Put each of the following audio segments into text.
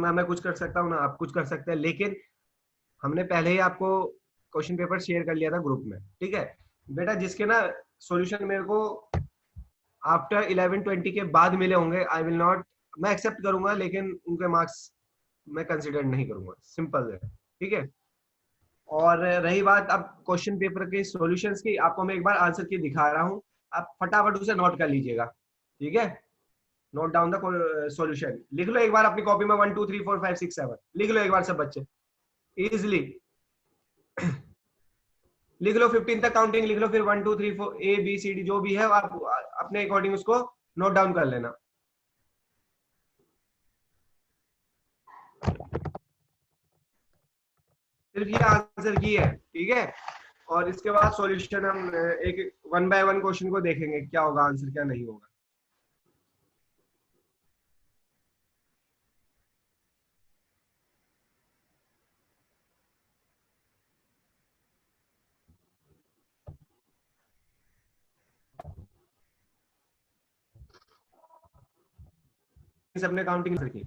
ना मैं कुछ कर सकता हूँ ना आप कुछ कर सकते हैं, लेकिन हमने पहले ही आपको क्वेश्चन पेपर शेयर कर लिया था ग्रुप में, ठीक है बेटा। जिसके ना सॉल्यूशन मेरे को आफ्टर 11:20 के बाद मिले होंगे, आई विल नॉट, मैं एक्सेप्ट करूंगा लेकिन उनके मार्क्स मैं कंसिडर नहीं करूंगा, सिंपल है, ठीक है। और रही बात अब क्वेश्चन पेपर के सॉल्यूशंस की, आपको मैं एक बार आंसर की दिखा रहा हूँ, आप फटाफट उसे नोट कर लीजिएगा, ठीक है। नोट डाउन द सॉल्यूशन, लिख लो एक बार अपनी कॉपी में 1 2 3 4 5 6 7, लिख लो एक बार सब बच्चे इजिली। लिख लो 15 तक काउंटिंग लिख लो, फिर 1 2 3 4 ए बी सी डी जो भी है आप अपने अकॉर्डिंग उसको नोट डाउन कर लेना। सिर्फ ये आंसर की है, ठीक है। और इसके बाद सॉल्यूशन हम एक वन बाय वन क्वेश्चन को देखेंगे, क्या होगा आंसर क्या नहीं होगा। सबने काउंटिंग की।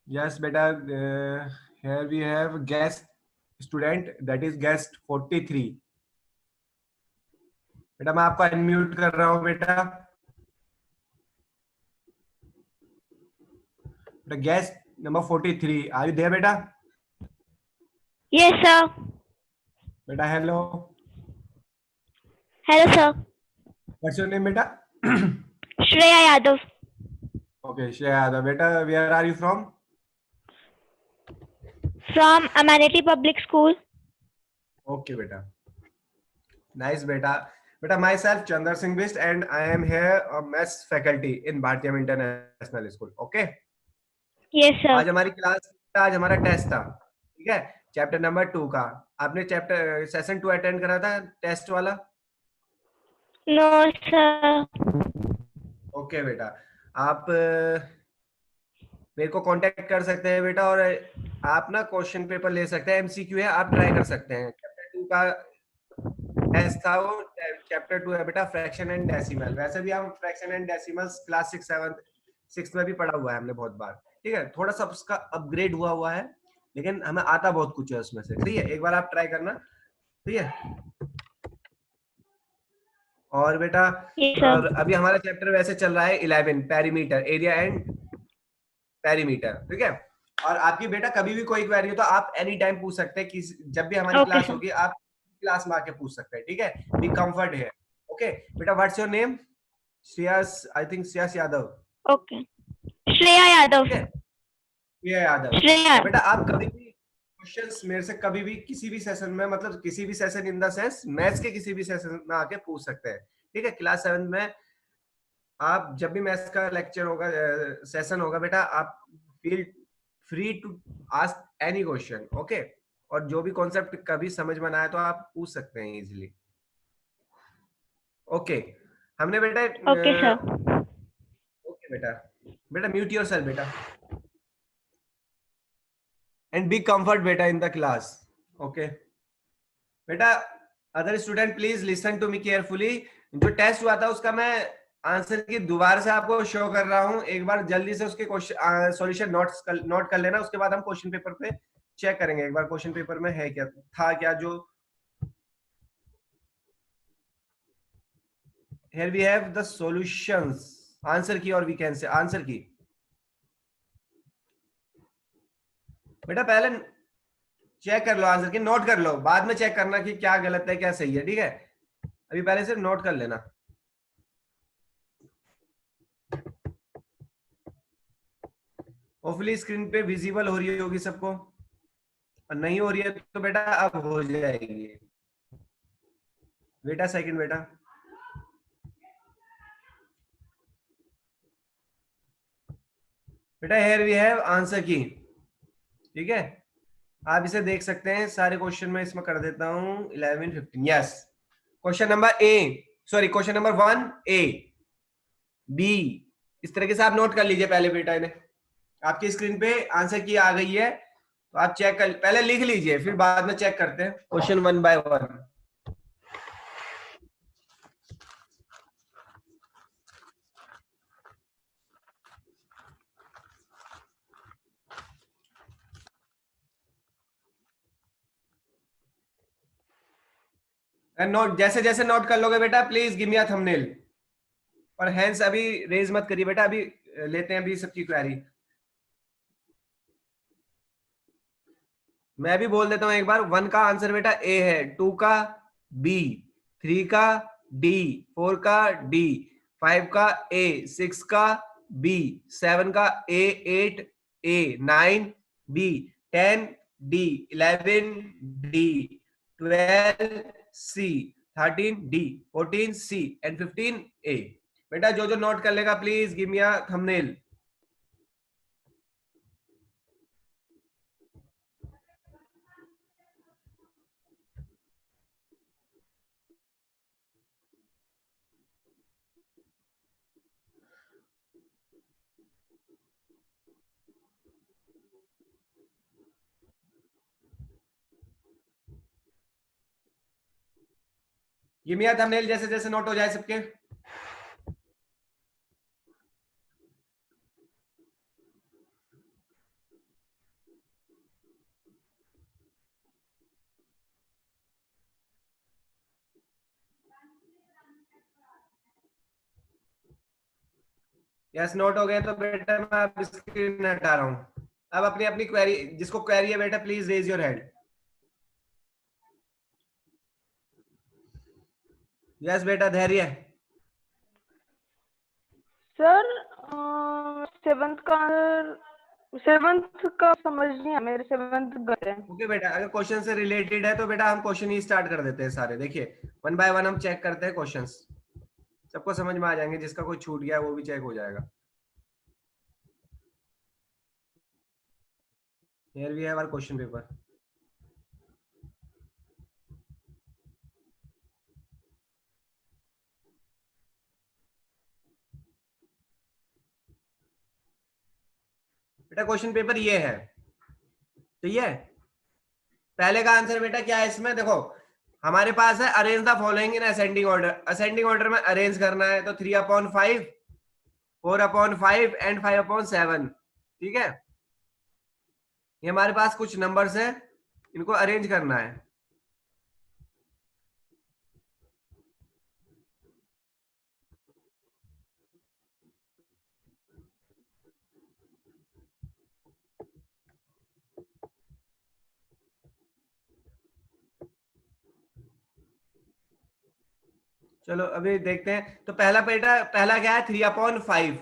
Yes, beta. Here we have guest student, that is guest 43. बेटा मैं आपको अनम्यूट कर रहा हूँ बेटा. बेटा guest number 43. Are you there बेटा? Yes, sir. बेटा hello. Hello, sir. What's your name बेटा? Shreya Yadav. Okay, Shreya Yadav. बेटा where are you from? From Amenity Public School. Okay बेटा. Nice बेटा. बेटा myself Chandar Singh Bist and I am here a maths faculty in Bhartiyam International School. Okay. Yes, sir. आज हमारी class, आज हमारा test था, ठीक है, चैप्टर नंबर 2 का. आपने चैप्टर सेशन 2 अटेंड करा था टेस्ट वाला? No, sir. ओके बेटा. आप मेरे को कांटेक्ट कर सकते हैं बेटा, और आप ना क्वेश्चन पेपर ले सकते हैं, एमसीक्यू है, आप ट्राई कर सकते हैं. चैप्टर 2 का टेस्ट था वो. चैप्टर 2 है बेटा फ्रैक्शन एंड डेसिमल. वैसे भी हम फ्रैक्शन एंड डेसिमल्स क्लास 6 7 6 में भी पढ़ा हुआ है हमने बहुत बार, ठीक है. थोड़ा सा उसका अपग्रेड हुआ है, लेकिन हमें आता बहुत कुछ है उसमें से. ठीक है, एक बार आप ट्राई करना, ठीक है. और बेटा Yes, sir. और अभी हमारा चैप्टर वैसे चल रहा है 11 पेरीमीटर, एरिया एंड पेरीमीटर, ठीक है. और आपकी बेटा कभी भी कोई क्वेरी हो तो आप एनी टाइम पूछ सकते हैं कि जब भी हमारी Okay, क्लास sir. होगी आप क्लास में आके पूछ सकते हैं, ठीक है. बी कंफर्ट है. ओके बेटा, what's your name? Shreyas, I think Shreyas Yadav. Okay. Shreya Yadav. ठीक है, ये यादव. Shreya. बेटा आप कभी भी क्वेश्चंस मेरे से कभी भी किसी भी सेशन में, मतलब किसी भी session in the sense maths के किसी भी सेशन में आके पूछ सकते हैं, ठीक है. क्लास 7 में आप जब भी मैथ्स का लेक्चर होगा, सेशन होगा बेटा, आप feel free to ask any question, okay. और जो भी कॉन्सेप्ट कभी समझ में ना आए तो आप पूछ सकते हैं इजीली. ओके हमने बेटा Okay, sir. ओके बेटा. बेटा म्यूट योरसेल्फ बेटा एंड बी कंफर्ट बेटा इन द क्लास. ओके बेटा, other student please listen to me carefully. जो टेस्ट हुआ था उसका मैं आंसर की दोबारा से आपको शो कर रहा हूं. एक बार जल्दी से उसके क्वेश्चन सॉल्यूशन नोट कर लेना. उसके बाद हम क्वेश्चन पेपर पे चेक करेंगे एक बार क्वेश्चन पेपर में है क्या, था क्या. जो here we have the solutions, answer की, और वी कैन से आंसर की. बेटा पहले चेक कर लो आंसर की, नोट कर लो, बाद में चेक करना कि क्या गलत है क्या सही है, ठीक है. अभी पहले सिर्फ नोट कर लेना. होपफुली स्क्रीन पे विजिबल हो रही होगी सबको, और नहीं हो रही है तो बेटा अब हो जाएगी. बेटा सेकंड बेटा. बेटा हियर वी हैव आंसर की, ठीक है. आप इसे देख सकते हैं. सारे क्वेश्चन में इसमें कर देता हूं 11 15. Yes, question number A, sorry question number 1 A B. इस तरीके से आप नोट कर लीजिए पहले बेटा. इन्हें आपकी स्क्रीन पे आंसर की आ गई है, तो आप चेक कर, पहले लिख लीजिए फिर बाद में चेक करते हैं क्वेश्चन 1 बाय 1. नोट जैसे जैसे नोट कर लोगे बेटा, please give me a thumbnail. और हैंड्स अभी रेज मत करिए बेटा, अभी लेते हैं अभी सबकी क्वेरी. मैं भी बोल देता हूं एक बार. 1 का आंसर बेटा ए है, 2 का बी, 3 का डी, 4 का डी, 5 का ए, 6 का बी, 7 का A, 8 A, 9 B, 10 D, 11 D, 12 C, 13 D, 14 C and 15 A. बेटा जो जो नोट कर लेगा please give me a thumbnail. Give me a thumbnail जैसे जैसे नोट हो जाए सबके. यस नोट हो गए तो बेटा मैं अब स्क्रीन हटा रहा हूं। अब अपनी अपनी क्वेरी, जिसको क्वेरी है बेटा please raise your hand. Yes बेटा धैर्य। सर सेवंथ का समझ नहीं है, मेरे सेवंथ गए हैं। ओके बेटा, अगर क्वेश्चन से रिलेटेड है तो बेटा हम क्वेश्चन ही स्टार्ट कर देते हैं सारे। देखिए वन बाय वन हम चेक करते हैं क्वेश्चंस, सबको समझ में आ जाएंगे, जिसका कोई छूट गया वो भी चेक हो जाएगा। Here we have our question paper. बेटा क्वेश्चन पेपर ये है, तो ये पहले का आंसर बेटा क्या है इसमें, देखो हमारे पास है arrange the following in ascending order. Ascending order में अरेंज करना है तो 3/5, 4/5 एंड 5/7। ठीक है, ये हमारे पास कुछ नंबर्स है, इनको अरेंज करना है। चलो अभी देखते हैं, तो पहला बेटा पहला क्या है 3/5।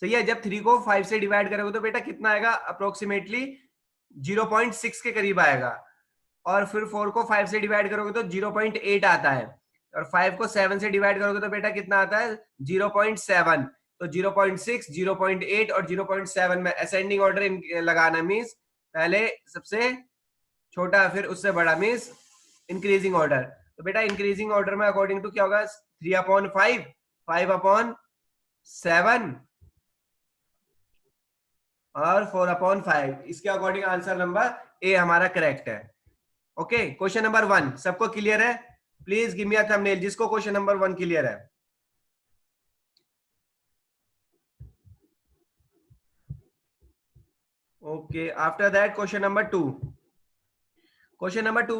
सही है, जब 3 को 5 से डिवाइड करोगे तो बेटा कितना आएगा, अप्रोक्सीमेटली 0.6 के करीब आएगा। और फिर 4 को 5 से डिवाइड करोगे तो 0.8 आता है, और 5 को 7 से डिवाइड करोगे तो बेटा कितना आता है 0.7। तो 0.6, 0.8 और 0.7 में असेंडिंग ऑर्डर लगाना, मीन्स पहले सबसे छोटा फिर उससे बड़ा, मीन्स इंक्रीजिंग ऑर्डर। तो बेटा इंक्रीजिंग ऑर्डर में अकॉर्डिंग टू क्या होगा, 3/5, 5/7 और 4/5। इसके अकॉर्डिंग आंसर नंबर ए हमारा करेक्ट है। ओके, क्वेश्चन नंबर 1 सबको क्लियर है? Please give me a thumbnail जिसको क्वेश्चन नंबर 1 क्लियर है। Okay, after that question number 2। Question number 2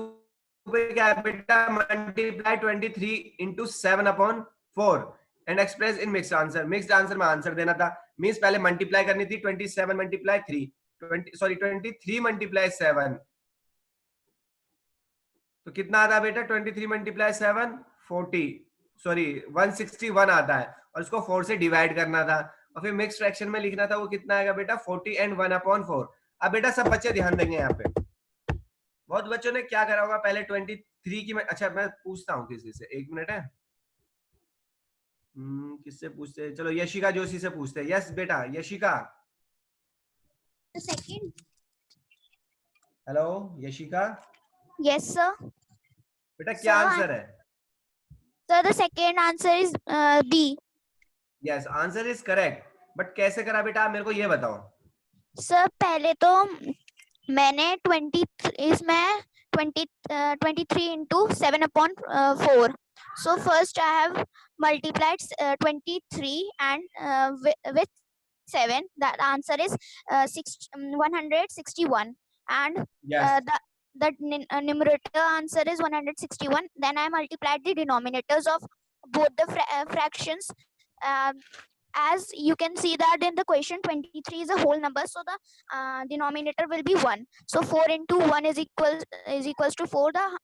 पे क्या है बेटा, multiply 23 into 7/4 and express in mixed answer. Mixed answer में आंसर देना था, मींस पहले मल्टीप्लाई करनी थी 27 मल्टीप्लाई 3, 23 मल्टीप्लाई 7, तो कितना आता है बेटा 23 मल्टीप्लाई 7, 161 आता है, और इसको 4 से डिवाइड करना था, और फिर मिक्स फ्रैक्शन में लिखना था, वो कितना आएगा बेटा 40 एंड 1/4। अब बेटा सब बच्चे ध्यान देंगे यहाँ पे, बहुत बच्चों ने क्या करा होगा, पहले 23 की अच्छा मैं पूछता हूँ किसी से, एक मिनट है। किससे पूछते हैं, चलो यशिका जोशी से पूछते हैं। यस बेटा Yashika. Second. Hello Yashika. Yes, sir. बेटा क्या Sir, आंसर है? Sir, the second answer is B. Yes answer is correct, but कैसे करा बेटा आप मेरे को ये बताओ। सर पहले तो मैंने 23 into 7/4. So first I have multiplied 23 and with 7. That answer is 161, and yes the numerator answer is 161. Then I multiplied the denominators of both the fractions. As you can see that in the question, 23 is a whole number, so the denominator will be 1. So 4 into 1 is equals to 4. The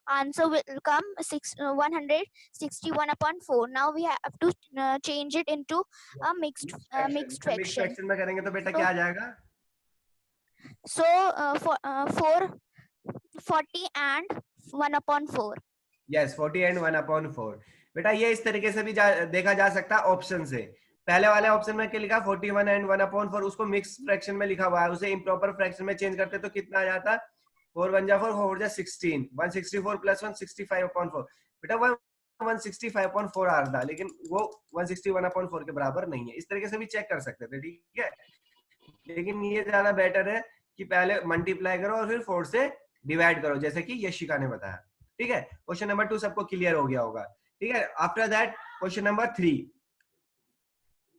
answer will come 161/4. Now we have to change it into a mixed mix fraction. Fraction में करेंगे तो बेटा क्या आ जाएगा? So 40 and 1/4. Yes 40 and 1/4। बेटा ये इस तरीके से भी देखा जा सकता है ऑप्शन से। पहले वाले ऑप्शन में क्या लिखा 41 एंड 1/4, उसको मिक्स फ्रैक्शन में लिखा हुआ है, उसे इम्प्रॉपर फ्रैक्शन में चेंज करते तो कितना आ जाता, 4 1 जा 4, 4 जा 16, 164 प्लस 1 65/4। बेटा 165/4 आ रहा था, लेकिन वो 161/4 के बराबर नहीं है। इस तरीके से भी चेक कर सकते थे, ठीक है, लेकिन ये ज्यादा बेटर है कि पहले मल्टीप्लाई करो और फिर 4 से डिवाइड करो, जैसे कि यशिका ने बताया। ठीक है, क्वेश्चन नंबर 2 सबको क्लियर हो गया होगा। ठीक है, after that question number 3।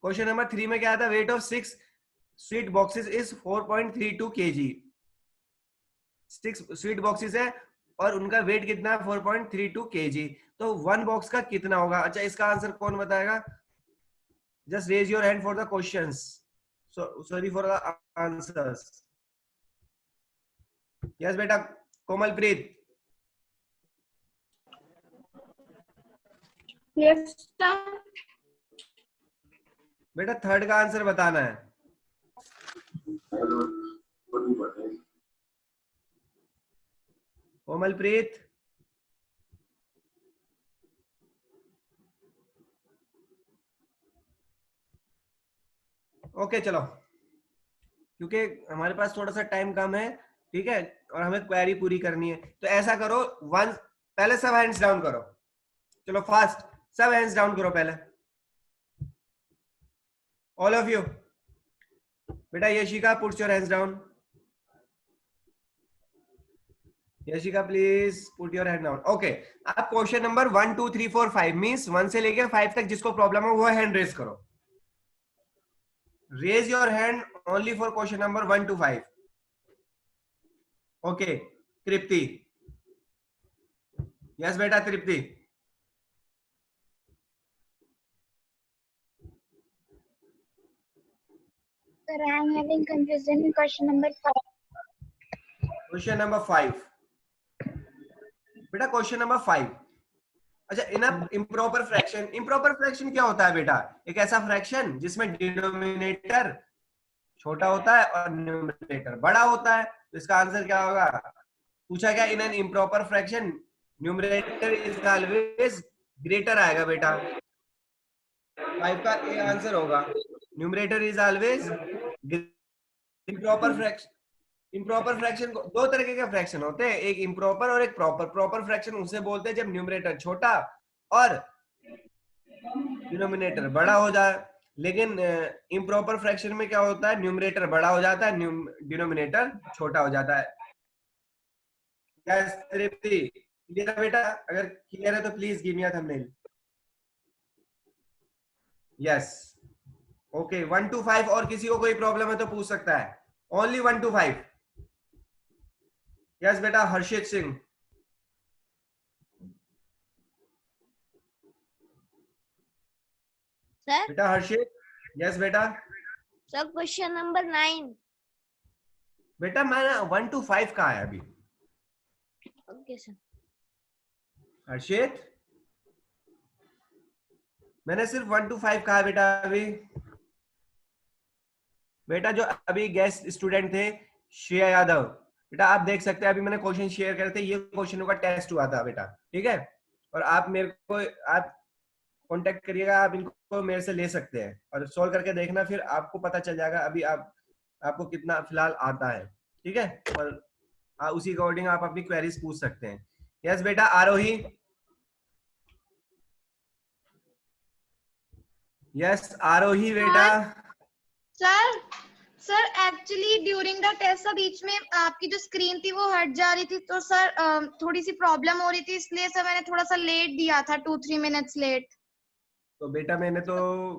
Question number 3 में क्या आता है, weight of 6 sweet boxes is 4.32 kg। 6 sweet boxes है और उनका वेट कितना है 4.32 kg। तो 1 बॉक्स का कितना होगा? अच्छा, इसका आंसर कौन बताएगा? Just raise your hand for the questions, sorry for the answers. Yes बेटा, कोमलप्रीत। यस बेटा थर्ड का आंसर बताना है। कोमलप्रीत, ओके चलो, क्योंकि हमारे पास थोड़ा सा टाइम कम है, ठीक है, और हमें क्वेरी पूरी करनी है। तो ऐसा करो, वन, पहले सब हैंड्स डाउन करो, चलो फास्ट, सब हैंड्स डाउन करो पहले, ऑल ऑफ यू। बेटा Yashika, put your hands down. Yashika please put your hand down. Okay, आप क्वेश्चन नंबर 1 2 3 4 5 मींस 1 से लेके 5 तक जिसको प्रॉब्लम है वो हैंड रेज करो। Raise your hand only for question number 1 to 5। Okay, Tripti. Yes बेटा Tripti. Sir, I am having confusion in question number 5. Question number 5 बेटा, क्वेश्चन नंबर 5। अच्छा, इन इम्प्रॉपर फ्रैक्शन, इम्प्रॉपर फ्रैक्शन क्या होता है बेटा? एक ऐसा फ्रैक्शन जिसमें डिनोमिनेटर छोटा होता है और न्यूमरेटर बड़ा होता है। तो इसका आंसर क्या होगा? पूछा गया in an improper fraction numerator is always greater आएगा बेटा। 5 का ए आंसर होगा, numerator is always. Improper fraction, improper fraction को दो तरीके के फ्रैक्शन होते हैं, एक इम्प्रॉपर और एक प्रॉपर। प्रॉपर फ्रैक्शन उसे बोलते हैं जब न्यूमरेटर छोटा और डिनोमिनेटर बड़ा हो जाए। लेकिन इम्प्रॉपर फ्रैक्शन में क्या होता है? न्यूमरेटर बड़ा हो जाता है, डिनोमिनेटर छोटा हो जाता है। यस तृप्ति, क्लियर है बेटा? अगर क्लियर है तो please give me a thumbnail. Yes, okay 1 to 5। और किसी को कोई प्रॉब्लम है तो पूछ सकता है, ओनली 1 to 5। यस बेटा हर्षित सिंह। Sir, बेटा हर्षित। यस बेटा। sir, question number 9. बेटा मैंने 1 to 5 कहा है अभी। Okay, sir. हर्षित, मैंने सिर्फ 1 to 5 कहा बेटा अभी। बेटा जो अभी गेस्ट स्टूडेंट थे श्रेया यादव, बेटा आप देख सकते हैं अभी मैंने क्वेश्चन शेयर करे थे, ये क्वेश्चनों का टेस्ट हुआ था बेटा, ठीक है। और आप मेरे को, आप कांटेक्ट करिएगा, आप इनको मेरे से ले सकते हैं और सॉल्व करके देखना, फिर आपको पता चल जाएगा अभी आपको कितना फिलहाल आता है, ठीक है। और उसी अकॉर्डिंग आप अपनी क्वेरीज पूछ सकते हैं। यस बेटा आरोही। यस आरोही बेटा। Sir actually during the test sir बीच में आपकी जो स्क्रीन थी वो हट जा रही थी, तो सर थोड़ी सी प्रॉब्लम हो रही थी, इसलिए सर मैंने थोड़ा सा लेट दिया था, 2-3 मिनट्स लेट। तो बेटा मैंने तो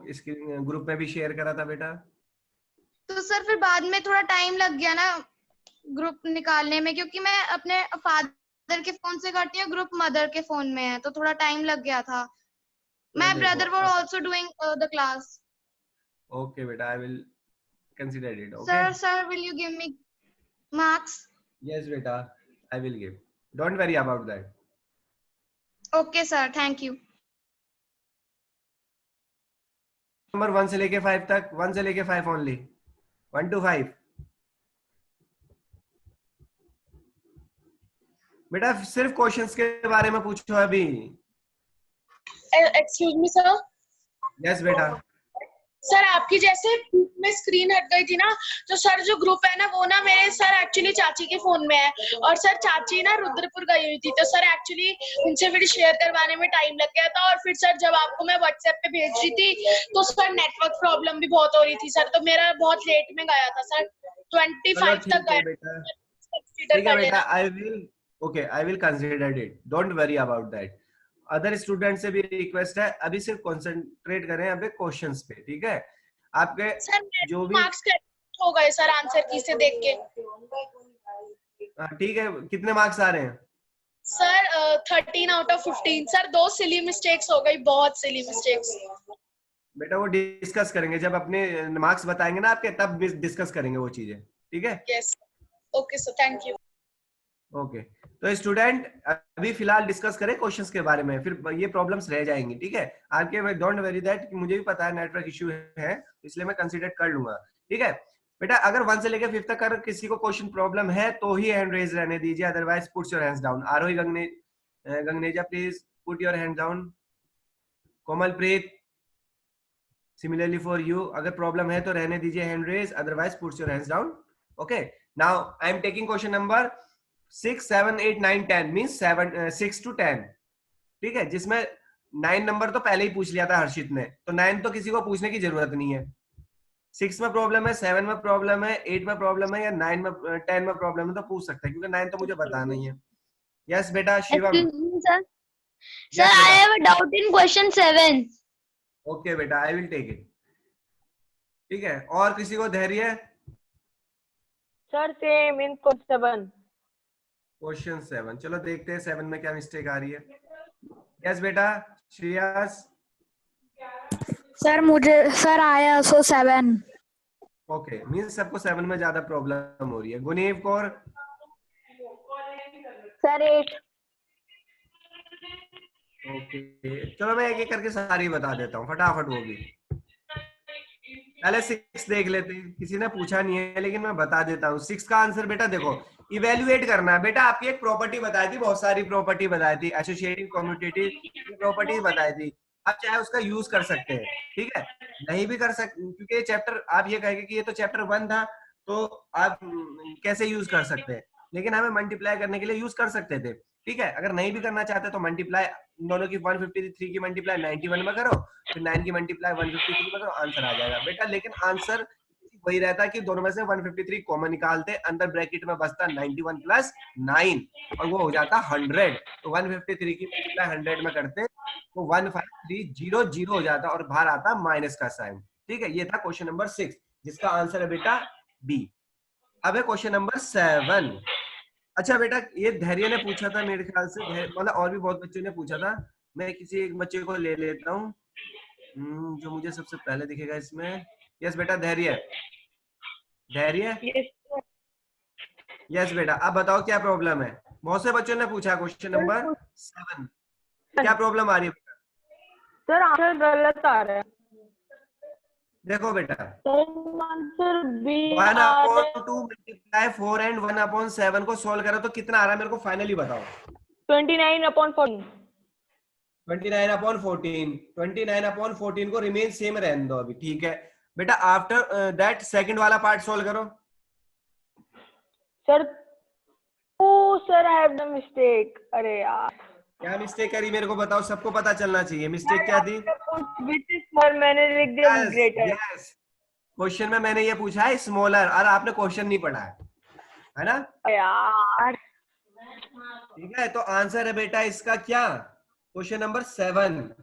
इसके ग्रुप में भी शेयर करा था बेटा। तो सर फिर बाद में थोड़ा टाइम लग गया ना ग्रुप निकालने में, क्योंकि मैं अपने फादर के फोन से करती हूँ, ग्रुप मदर के फोन में है, तो थोड़ा टाइम लग गया था। My brother were also doing the class. Okay बेटा, I will consider it, okay? Sir, will you give me marks? Yes beta, I will give, don't worry about that. Okay sir, thank you. Number 1 से लेके 5 तक, 1 से लेके 5 only, 1 to 5। बेटा सिर्फ questions के बारे में पूछो अभी। Excuse me sir. यस बेटा। सर आपकी जैसे में स्क्रीन हट गई थी ना, तो सर जो ग्रुप है ना वो ना मेरे सर एक्चुअली चाची के फोन में है, और सर चाची ना रुद्रपुर गई हुई थी, तो सर एक्चुअली उनसे फिर शेयर करवाने में टाइम लग गया था। और फिर सर जब आपको मैं व्हाट्सएप पे भेज रही थी तो सर नेटवर्क प्रॉब्लम भी बहुत हो रही थी सर, तो मेरा बहुत लेट में गया था सर, 25 तक गया बेटा, ठीक है बेटा, I will consider it, don't worry about that. Other student से भी रिक्वेस्ट है, अभी सिर्फ कंसंट्रेट करें अभी क्वेश्चंस पे, ठीक है। आपके सर जो भी मार्क्स हो गए सर आंसर की से देख के। ठीक है, कितने मार्क्स आ रहे हैं? Sir 13 out of 15 sir, 2 silly mistakes हो गई, बहुत सिली मिस्टेक्स। बेटा वो डिस्कस करेंगे जब अपने मार्क्स बताएंगे ना आपके, तब डिस्कस करेंगे वो चीजें, ठीक है? Yes okay sir, thank you. Okay, तो स्टूडेंट अभी फिलहाल डिस्कस करें क्वेश्चंस के बारे में, फिर ये प्रॉब्लम्स रह जाएंगी, ठीक है? आपके डोंट वरी दैट, मुझे भी पता है नेटवर्क इश्यू है, इसलिए मैं कंसीडर कर लूंगा, ठीक है? बेटा अगर 1 से लेकर 5 तक अगर किसी को क्वेश्चन प्रॉब्लम है तो ही हैंड रेज रहने दीजिए, otherwise puts your hands down. Aarohi Gangneja please put your hand down. Komalpreet similarly for you, अगर प्रॉब्लम है तो रहने दीजिए hand raise, otherwise puts your hands down. Okay, now I am taking question number 6, 7, 8, 9, 10 means 6 to 10, ठीक है? जिसमें 9 नंबर तो पहले ही पूछ लिया था हर्षित ने, तो 9 तो किसी को पूछने की जरूरत नहीं है। 6 में प्रॉब्लम है, 7 में प्रॉब्लम है, 8 में प्रॉब्लम है, या 9 में 10 में प्रॉब्लम है तो पूछ सकता है, क्योंकि 9 तो मुझे पता नहीं है। यस बेटा Shivam. Sir, sir, I have a doubt in question 7. Okay बेटा, आई विल टेक इट, ठीक है? और किसी को धैर्य? Sir same in question 7। Question 7, चलो देखते हैं 7 में क्या मिस्टेक आ रही है। यस बेटा श्रेयस। सर मुझे सर आया सो 7। ओके, मींस सबको 7 में ज्यादा प्रॉब्लम हो रही है। गुनीव कौर। सर 8। ओके, चलो मैं एक एक करके सारी बता देता हूँ फटाफट, वो भी। पहले 6 देख लेते हैं, किसी ने पूछा नहीं है लेकिन मैं बता देता हूँ। 6 का आंसर बेटा देखो, इवेल्युएट करना है। बेटा आपकी एक प्रॉपर्टी बताई थी, बहुत सारी प्रॉपर्टी बताई थी, एसोसिएटिव कम्यूटेटिव प्रॉपर्टीज बताई थी। आप चाहे उसका यूज कर सकते हैं, ठीक है? नहीं भी कर सकते, क्योंकि ये चैप्टर आप ये कहेंगे कि ये तो चैप्टर 1 था, तो आप कैसे यूज कर सकते हैं, लेकिन हमें मल्टीप्लाई करने के लिए यूज कर सकते थे, ठीक है? अगर नहीं भी करना चाहते तो मल्टीप्लाई दोनों की 153 की मल्टीप्लाई 91 में करो, फिर 9 की मल्टीप्लाई 153 में करो, आंसर आ जाएगा बेटा। लेकिन आंसर वही रहता है कि दोनों में से 153 कॉमन निकालते, अंदर ब्रैकेट में बचता 91 प्लस 9 और वो हो जाता 100। तो 153 की मल्टीप्लाई 100 में करते तो 15300 हो जाता और बाहर आता माइनस का साइन, ठीक है? ये था क्वेश्चन नंबर 6, जिसका आंसर है बेटा बी। अब है क्वेश्चन नंबर 7। अच्छा बेटा, ये धैर्य ने पूछा था मेरे ख्याल से, मतलब और भी बहुत बच्चों ने पूछा था। मैं किसी एक बच्चे को ले लेता हूँ जो मुझे सबसे पहले दिखेगा इसमें। यस बेटा धैर्य। धैर्य यस बेटा, अब बताओ क्या प्रॉब्लम है? बहुत से बच्चों ने पूछा क्वेश्चन नंबर 7, क्या प्रॉब्लम आ रही है बेटा? सर आंसर गलत आ रहा है। देखो बेटा, आंसर बी 1/2 मल्टीप्लाई 4 एंड 1/7 को सोल्व करो तो कितना आ रहा है मेरे को फाइनली बताओ। 29/14। 29/14। 29/14 को रिमेन सेम रहने दो अभी, ठीक है बेटा? आफ्टर दैट सेकंड वाला पार्ट सोल्व करो। Sir sir I have the mistake. अरे यार, क्या मिस्टेक करी मेरे को बताओ, सबको पता चलना चाहिए मिस्टेक क्या थी। सर मैंने लिख दिया ग्रेटर। यस, क्वेश्चन में मैंने ये पूछा है स्मॉलर, और आपने क्वेश्चन नहीं पढ़ा है ना यार? ठीक है, तो आंसर है बेटा इसका क्या, क्वेश्चन नंबर 7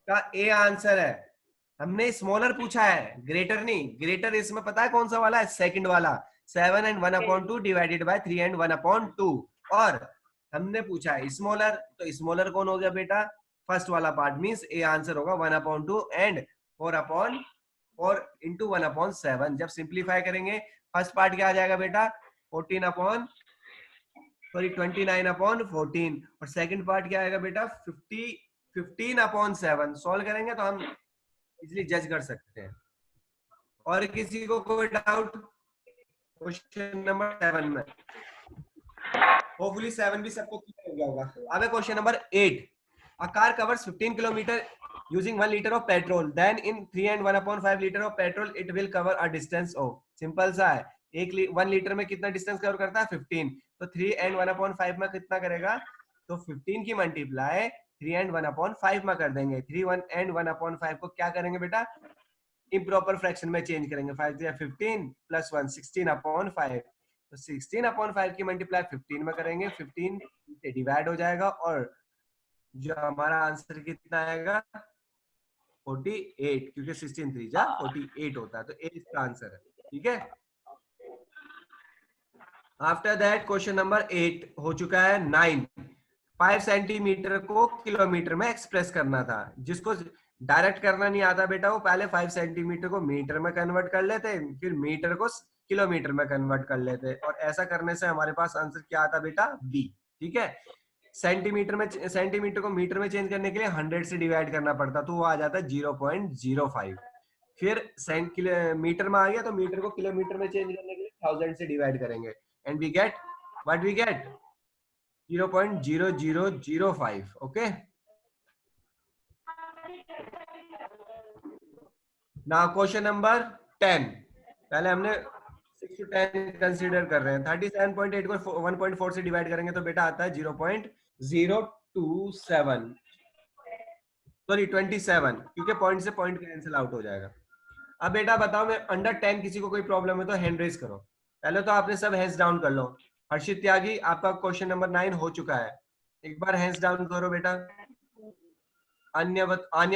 का ए आंसर है। हमने स्मॉलर पूछा है, ग्रेटर नहीं। ग्रेटर इसमें पता है कौन सा वाला है? सेकंड वाला, 7 and 1/2 डिवाइडेड बाय 3 and 1/2। और हमने पूछा है स्मॉलर, तो स्मॉलर कौन हो गया बेटा? फर्स्ट वाला पार्ट, मींस ए आंसर होगा 1/2 एंड 4/4 इंटू 1/7। जब सिंप्लीफाई करेंगे फर्स्ट पार्ट क्या आ जाएगा बेटा? 29/14 और सेकंड पार्ट क्या आएगा बेटा? 15/7। सॉल्व करेंगे तो हम इजीली जज कर सकते हैं। और किसी को कोई डाउट क्वेश्चन नंबर 7 में? होपफुली 7 भी सबको क्लियर हो गया होगा। अब है question number 8। A car covers 15 kilometer using 1 liter of petrol. Then in 3 and 1/5 liter of petrol, it will cover a distance of. Simple सा है, 1 लीटर में कितना डिस्टेंस कवर करता है? 15। तो 3 and 1/5 में कितना करेगा? तो 15 की मल्टीप्लाई 3 and 1/5 में कर देंगे। 3 and 1/5 को क्या करेंगे बेटा? इम्प्रॉपर फ्रैक्शन में चेंज करेंगे। 5 या 15 प्लस 1 16/5। तो 16/5 की मल्टीप्लाई 15 में करेंगे, 15 से डिवाइड हो जाएगा और जो हमारा आंसर कितना आएगा? 48, क्योंकि 16 3 जा 48 होता है। तो ए इसका आंसर है, ठीक है? आफ्टर दैट क्वेश्चन नंबर 8 हो चुका है 9। 5 सेंटीमीटर को किलोमीटर में एक्सप्रेस करना था। जिसको डायरेक्ट करना नहीं आता बेटा वो पहले 5 सेंटीमीटर को मीटर में कन्वर्ट कर लेते, फिर मीटर को किलोमीटर में कन्वर्ट कर लेते, और ऐसा करने से हमारे पास आंसर क्या आता बेटा, बी। ठीक है, सेंटीमीटर को मीटर में चेंज करने के लिए 100 से डिवाइड करना पड़ता, तो वो आ जाता है 0.05। फिर मीटर में आ गया तो मीटर को किलोमीटर में चेंज करने के लिए 1000 से डिवाइड करेंगे, and we get what we get 0.0005। Okay, now question number 10। पहले हमने 6 to 10 कंसीडर कर रहे हैं। 37.8 को 1.4 से डिवाइड करेंगे तो बेटा आता है 0.027, सॉरी 27, क्योंकि पॉइंट से पॉइंट कैंसिल आउट हो जाएगा। अब बेटा बताओ, मैं अंडर 10 किसी को कोई प्रॉब्लम है तो हैंड रेज करो। पहले तो आपने सब हैंड्स डाउन कर लो। हर्षित त्यागी, आपका क्वेश्चन नंबर 9 हो चुका है, एक बार हैंड्स डाउन करो बेटा। आन्या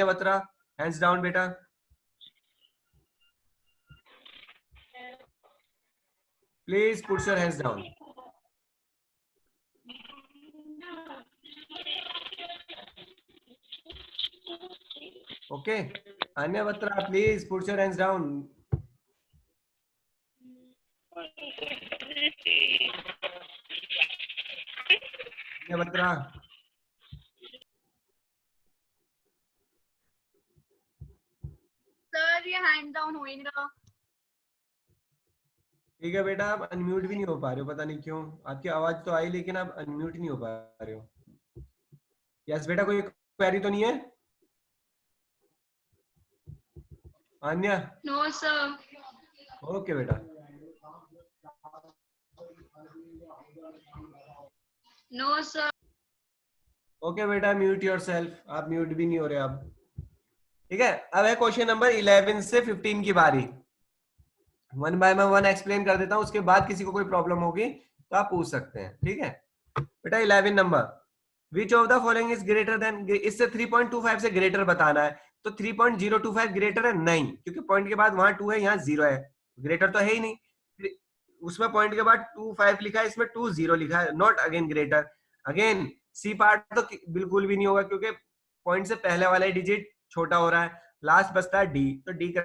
बत्रा, हैंड्स डाउन बेटा। Please put your hands down. Okay, Anya Batra, please put your hands down. Anya Batra, sir ये हैंड डाउन हो ही नहीं रहा। ठीक है बेटा, आप अनम्यूट भी नहीं हो पा रहे हो, पता नहीं क्यों। आपकी आवाज तो आई लेकिन आप अनम्यूट नहीं हो पा रहे हो। यस बेटा, कोई क्वेरी तो नहीं है आन्या? No sir. ओके बेटा, नो सर। ओके बेटा, म्यूट योरसेल्फ। आप म्यूट भी नहीं हो रहे अब। ठीक है, अब है क्वेश्चन नंबर 11 से 15 की बारी। वन बाय वन एक्सप्लेन कर देता हूं, उसके बाद किसी को कोई प्रॉब्लम होगी तो आप पूछ सकते हैं। ठीक है बेटा, 11 number, which of the following is greater than, इससे 3.25 से ग्रेटर बताना है, तो 3.025 ग्रेटर है नहीं, क्योंकि पॉइंट के बाद वहां 2 है, यहाँ 0 है, ग्रेटर तो है ही नहीं। उसमें पॉइंट के बाद 25 लिखा है, इसमें 20 लिखा है, not again greater. Again C part तो बिल्कुल भी नहीं होगा, क्योंकि पॉइंट से पहले वाला डिजिट छोटा हो रहा है, लास्ट बचता है डी, तो डी का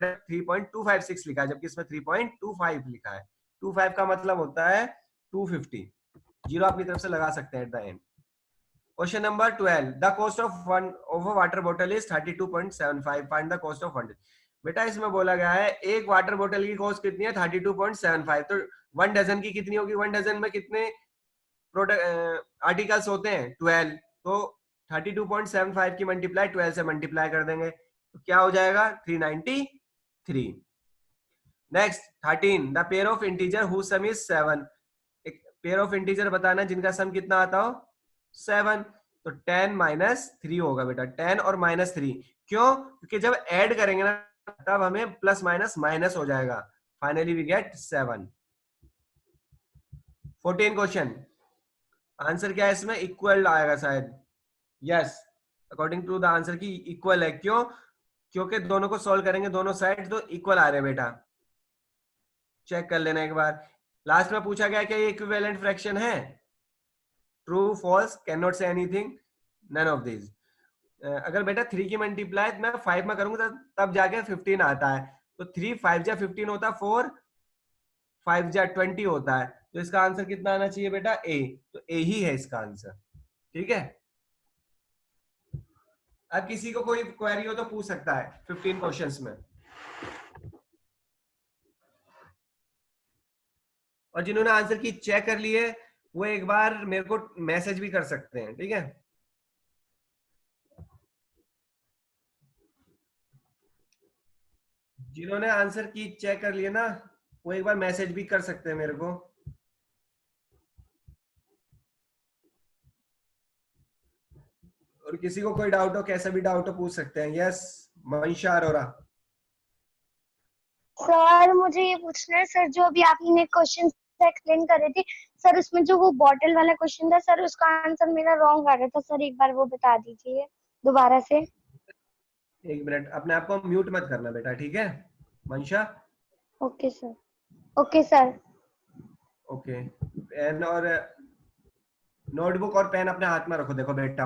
3.256 लिखा है, जबकि इसमें 3.25 लिखा है। 25 का मतलब होता है 250। जीरो अपनी तरफ से लगा सकते हैं at the end. Question number 12, the cost of one of a water bottle is 32.75, find the cost of 1। बेटा इसमें बोला गया है एक वाटर बोतल की कॉस्ट कितनी है, 32.75, तो 1 डजन की कितनी होगी, 1 डजन में कितने प्रोडक्ट आर्टिकल्स होते हैं, 12, तो 32.75 की मल्टीप्लाई 12 से मल्टीप्लाई कर देंगे, तो क्या हो जाएगा 393। Next 13, the pair of integer whose sum is 7, एक पेयर ऑफ इंटीजर बताना जिनका सम कितना आता हो 7, तो 10 - 3 होगा बेटा, 10 और -3, क्यों, क्योंकि जब ऐड करेंगे ना तब हमें प्लस माइनस माइनस हो जाएगा, finally we get 7। 14 question, answer क्या है इसमें, इक्वल आएगा शायद, yes, according to the answer key equal है, क्यों, क्योंकि दोनों को सॉल्व करेंगे दोनों साइड तो इक्वल आ रहे हैं बेटा, चेक कर लेना एक बार। लास्ट में पूछा गया क्या ये इक्विवेलेंट फ्रैक्शन है, true false, can not say anything, none of this. अगर बेटा 3 की मल्टीप्लाई मैं 5 में करूंगा तब जाके 15 आता है, तो 3 5 जा 15 होता है, 4 5 जा 20 होता है, तो इसका आंसर कितना आना चाहिए बेटा, ए, तो ए ही है इसका आंसर। ठीक है, अब किसी को कोई क्वेरी हो तो पूछ सकता है 15 क्वेश्चंस में, और जिन्होंने आंसर की चेक कर लिए वो एक बार मेरे को मैसेज भी कर सकते हैं। ठीक है, जिन्होंने आंसर की चेक कर लिए ना वो एक बार मैसेज भी कर सकते हैं मेरे को। और किसी को कोई डाउट हो, कैसा भी डाउट हो पूछ सकते हैं। यस मंशा अरोरा। सर मुझे ये पूछना है सर, जो अभी आपने क्वेश्चन एक्सप्लेन कर रहे थे सर, उसमें जो वो बॉटल वाला क्वेश्चन था सर, उसका आंसर मेरा रॉन्ग आ रहा था सर, एक बार वो बता दीजिए दोबारा से। एक मिनट, अपने आप को म्यूट मत करना बेटा, ठीक है Mansha? Okay sir. Okay sir. Okay, एन और नोटबुक और पेन अपने हाथ में रखो। देखो बेटा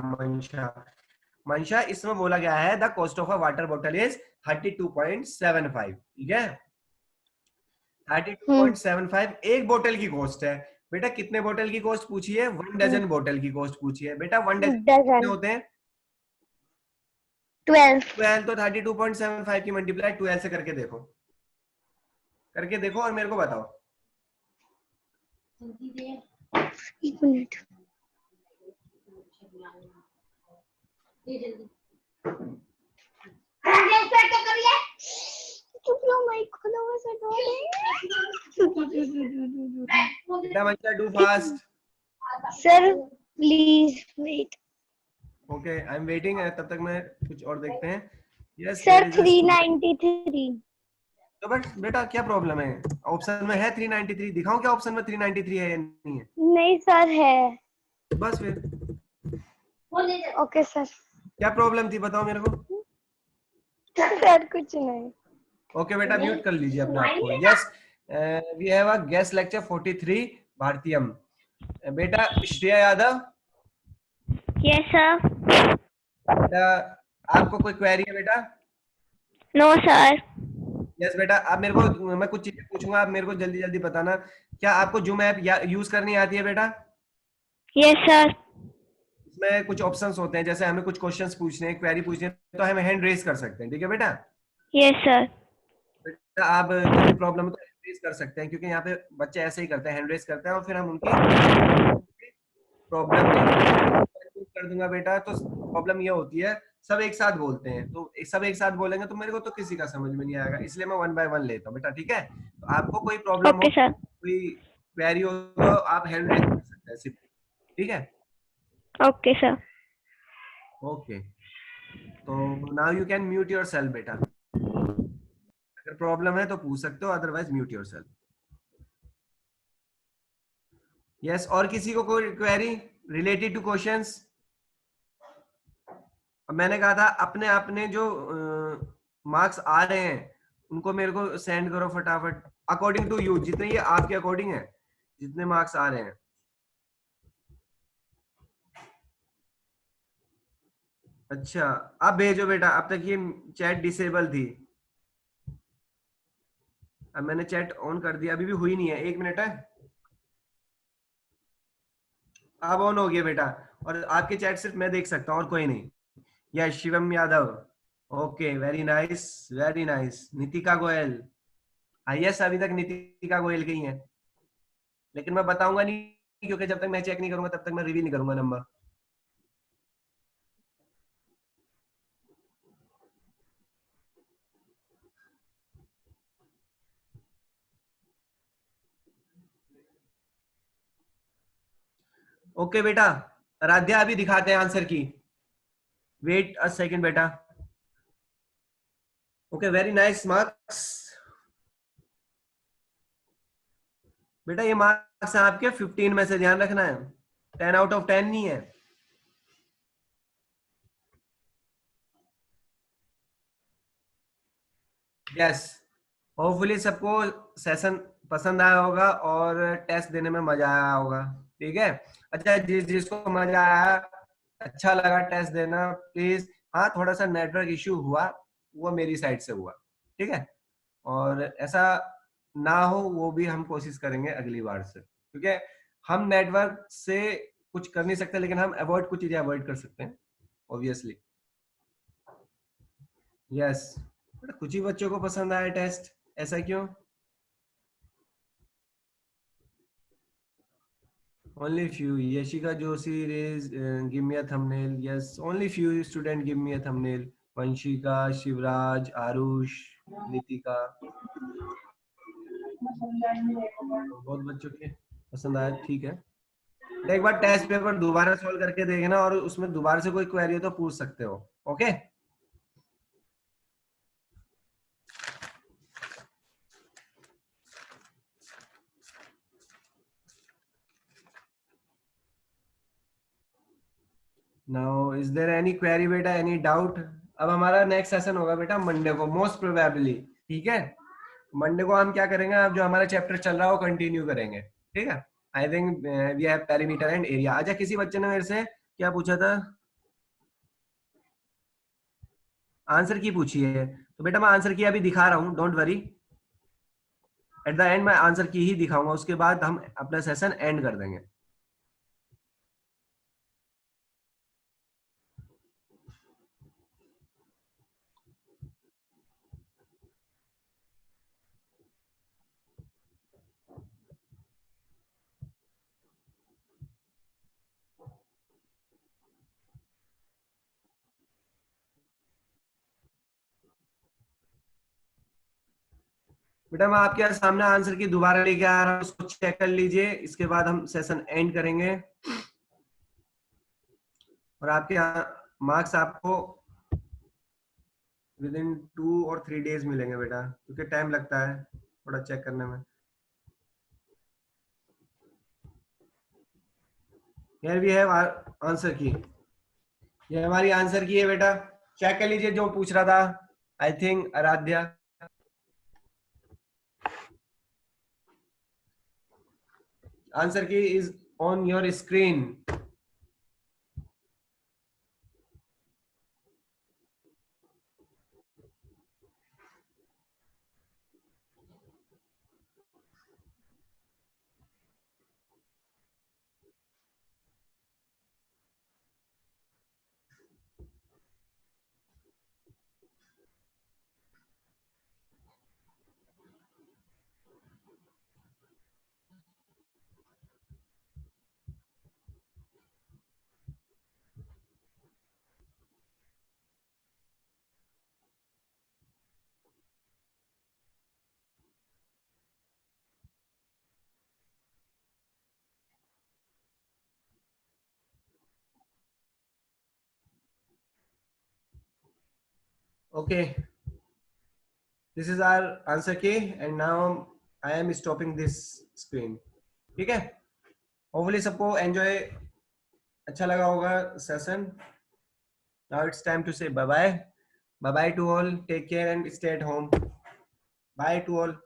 मंशा इसमें बोला गया है the cost of a water bottle is 32.75, ठीक है। 32.75 एक बोतल की कॉस्ट है। बेटा कितने बोतल की कॉस्ट पूछी है? 1 डजन बोतल की कॉस्ट पूछी है। बेटा 1 डजन कितने डजन होते हैं? 12 12, तो 32.75 की मल्टीप्लाई 12 से करके देखो और मेरे को बताओ। एक मिनट। चुप रहो, माइक खोलो, बस हटवा बेटा Mansha do fast. Sir please wait. Okay I am waiting. तब तक मैं कुछ और देखते हैं। Yes sir 393। तो बट बेटा क्या प्रॉब्लम है? ऑप्शन में है 393, दिखाऊं क्या ऑप्शन में 393 है या नहीं है? नहीं सर है। बस फिर ओके सर। क्या प्रॉब्लम थी बताओ मेरे को। सर कुछ नहीं। ओके बेटा म्यूट कर लीजिए अपने आप को। Yes we have a guest lecture 43 Bharatiyam. बेटा श्रेया यादव। Yes sir. बेटा आपको कोई क्वेरी है बेटा? No sir. यस बेटा आप मेरे को, मैं कुछ चीजें पूछूंगा, आप मेरे को जल्दी जल्दी बताना। क्या आपको जूम ऐप यूज करनी आती है बेटा? Yes sir. इसमें कुछ ऑप्शंस होते हैं, जैसे हमें कुछ क्वेश्चंस पूछने हैं, क्वेरी पूछनी है, तो हम हैंड रेज कर सकते हैं, ठीक है बेटा? Yes sir. बेटा आप जब भी प्रॉब्लम है तो हैंड रेज कर सकते हैं, क्योंकि यहाँ पे बच्चे ऐसे ही करते हैं, हैंड रेज करते हैं और फिर हम उनकी प्रॉब्लम कर दूंगा बेटा। तो प्रॉब्लम ये होती है सब एक साथ बोलते हैं, तो सब एक साथ बोलेंगे तो मेरे को तो किसी का समझ में नहीं आएगा, इसलिए मैं 1 बाय 1 लेता हूँ बेटा, ठीक है? तो आपको कोई प्रॉब्लम हो, ओके सर। कोई क्वेरी हो तो आप हैंड रेज कर सकते हैं सिर्फ, ठीक है? Okay sir. ओके तो now you can mute yourself बेटा। अगर प्रॉब्लम है तो पूछ सकते हो, अदरवाइज म्यूट योरसेल्फ। यस और किसी को कोई क्वेरी रिलेटेड टू क्वेश्चंस? मैंने कहा था अपने अपने जो मार्क्स आ रहे हैं उनको मेरे को सेंड करो फटाफट, अकॉर्डिंग टू यू, जितने ये आपके अकॉर्डिंग है, जितने मार्क्स आ रहे हैं। अच्छा अब भेजो बेटा, अब तक ये चैट डिसेबल थी, अब मैंने चैट ऑन कर दिया, अभी भी हुई नहीं है, 1 मिनट है। अब ऑन हो गया बेटा, और आपके चैट सिर्फ मैं देख सकता हूँ और कोई नहीं। Yes Shivam Yadav, okay very nice very nice. Nitika Goyal, yes अभी तक नितिका गोयल के ही है, लेकिन मैं बताऊंगा नहीं, क्योंकि जब तक मैं चेक नहीं करूंगा तब तक मैं रिवील नहीं करूंगा नंबर। ओके बेटा आराध्या अभी दिखाते हैं आंसर की, वेट अ सेकंड बेटा। ओके वेरी नाइस मार्क्स बेटा, ये मार्क्स आपके 15 में से, ध्यान रखना है, 10 आउट ऑफ 10 नहीं है। यस होपफुली सबको सेशन पसंद आया होगा और टेस्ट देने में मजा आया होगा, ठीक है? अच्छा जिसको मजा आया, अच्छा लगा टेस्ट देना, प्लीज। हाँ थोड़ा सा नेटवर्क इश्यू हुआ, वो मेरी साइड से हुआ, ठीक है? और ऐसा ना हो वो भी हम कोशिश करेंगे अगली बार से, क्योंकि हम नेटवर्क से कुछ कर नहीं सकते, लेकिन हम अवॉइड कुछ चीजें अवॉइड कर सकते हैं ऑब्वियसली। यस कुछ ही बच्चों को पसंद आया टेस्ट, ऐसा क्यों? Only few. Yashika Joshi raised, give me a thumbnail. Yes, only few student give me a thumbnail. Vanshika, Shivraj, Arush, Nitika. बहुत बच्चों के पसंद आया, ठीक है? एक बार टेस्ट पेपर दोबारा सॉल्व करके देखना, और उसमें दोबारा से कोई क्वेरी हो तो पूछ सकते हो, okay? Now is there any query बेटा, एनी डाउट? अब हमारा नेक्स्ट सेशन होगा बेटा मंडे को मोस्ट प्रोबेबली, ठीक है? मंडे को हम क्या करेंगे, अब जो हमारा चैप्टर चल रहा है वो कंटिन्यू करेंगे, ठीक है? I think we have perimeter and area. अच्छा, किसी बच्चे ने मेरे से क्या पूछा था, आंसर की पूछी है, तो बेटा मैं आंसर की अभी दिखा रहा हूँ, don't worry. At the end मैं आंसर की ही दिखाऊंगा, उसके बाद हम अपना सेशन एंड कर देंगे। बेटा मैं आपके सामने आंसर की दोबारा लेके आ रहा हूँ, उसको चेक कर लीजिए, इसके बाद हम सेशन एंड करेंगे। और आपके मार्क्स आपको विद इन 2 और 3 डेज मिलेंगे बेटा, क्योंकि टाइम लगता है थोड़ा चेक करने में। हियर वी हैव आंसर की, ये हमारी आंसर की है बेटा, चेक कर लीजिए जो पूछ रहा था, I think Aradhya. Answer key is on your screen. Okay, this is our answer key and now I am stopping this screen. ठीक है, होपफुली सबको एंजॉय अच्छा लगा होगा session. Now it's time to say bye bye. Bye bye to all, take care and stay at home. Bye to all.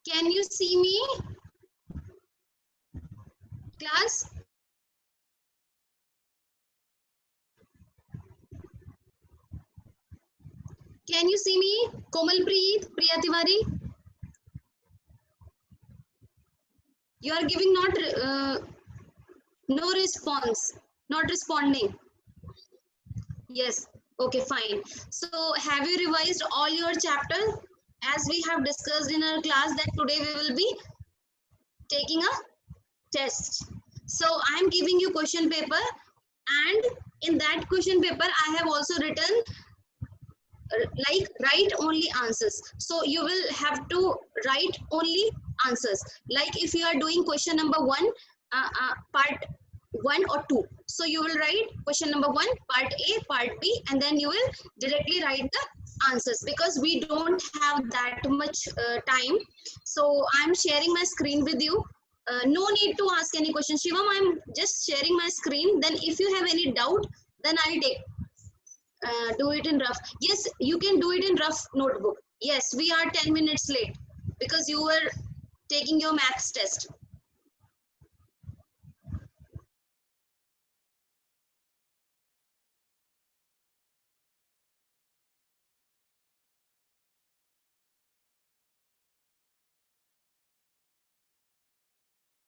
Can you see me, class? Can you see me, Komalpreet, Priya Tiwari? You are giving no response, not responding. Yes, okay, fine. So have you revised all your chapters? As we have discussed in our class that today we will be taking a test. So I am giving you question paper, and in that question paper I have also written like write only answers. So you will have to write only answers. Like if you are doing question number 1, part 1 or 2, so you will write question number 1, part A, part B, and then you will directly write the answers, because we don't have that much time. So I'm sharing my screen with you. No need to ask any question, Shivam. I'm just sharing my screen. Then if you have any doubt, then I'll take do it in rough. Yes, you can do it in rough notebook. Yes, we are 10 minutes late because you were taking your maths test.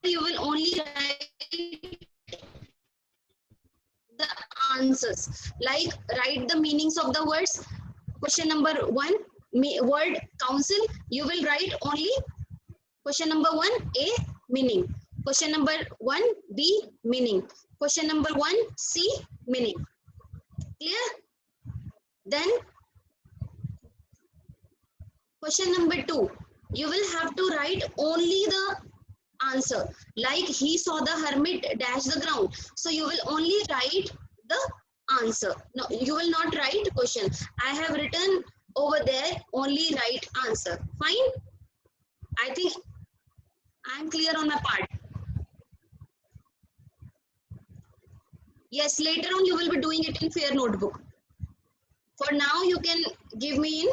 you will only write the answers, like write the meanings of the words. Question number 1, word council, you will write only question number 1 A, meaning. Question number 1 B, meaning. Question number 1 C, meaning. Clear? Then question number 2, you will have to write only the answer, like he saw the hermit dash the ground. So you will only write the answer. No, you will not write question. I have written over there only write answer. Fine? I think I am clear on my part. Yes, later on you will be doing it in fair notebook. For now, you can give me in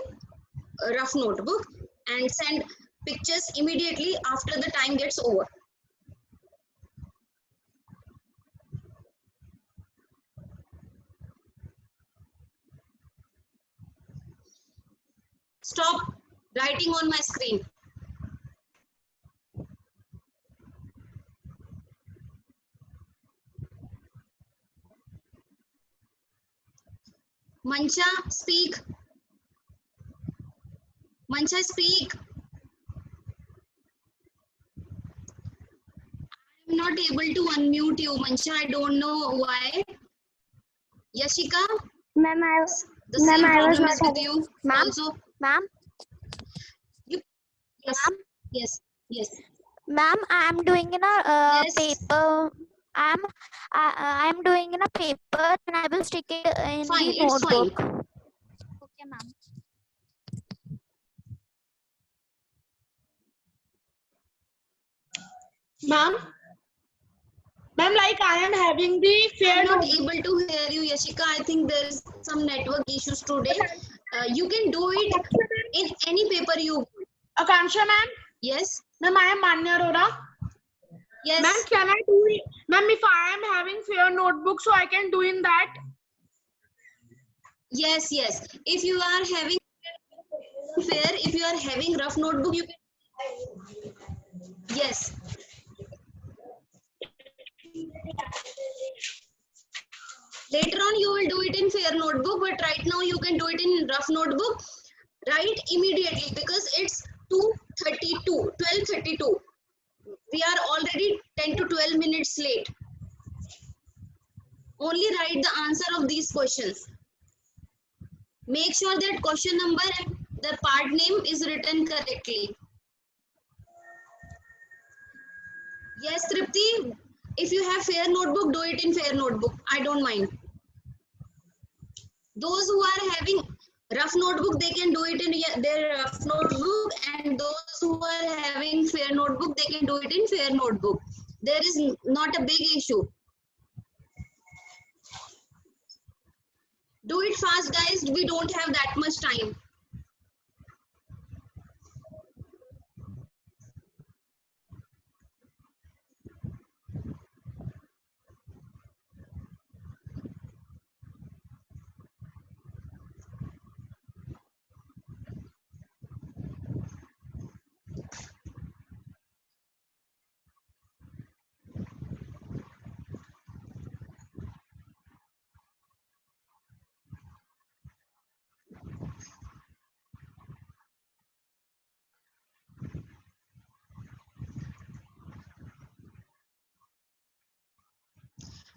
a rough notebook and send pictures immediately after the time gets over. Stop writing on my screen. Mancha, speak. Mancha, speak. I'm not able to unmute you, Mancha. I don't know why. Yashika, Ma'am, the same I was problem not is with having. you Ma'am? also. Ma'am, Yes, Ma'am? yes, yes. ma'am, I am doing in a Yes. paper. I am doing in a paper, and I will stick it in Fine, the it's fine. notebook. Okay, ma'am. Ma'am, like I am having the fair I'm not notebook. able to hear you, Yashika. I think there is some network issues today. You can do it in any paper you want. Akansha ma'am, Yes, ma'am, I am Manya Arora. yes. Ma'am, can I do it? Ma'am, if I am having fair notebook, so I can do in that. Yes, yes. If you are having fair, if you are having rough notebook, you can. Yes. Later on, you will do it in fair notebook, but right now you can do it in rough notebook. Write immediately because it's 2:32, 12:32. We are already 10 to 12 minutes late. Only write the answer of these questions. Make sure that question number and the part name is written correctly. Yes, Tripti, if you have fair notebook, do it in fair notebook. I don't mind. Those who are having rough notebook, they can do it in their rough notebook, and those who are having fair notebook, they can do it in fair notebook. There is not a big issue. Do it fast, guys. We don't have that much time.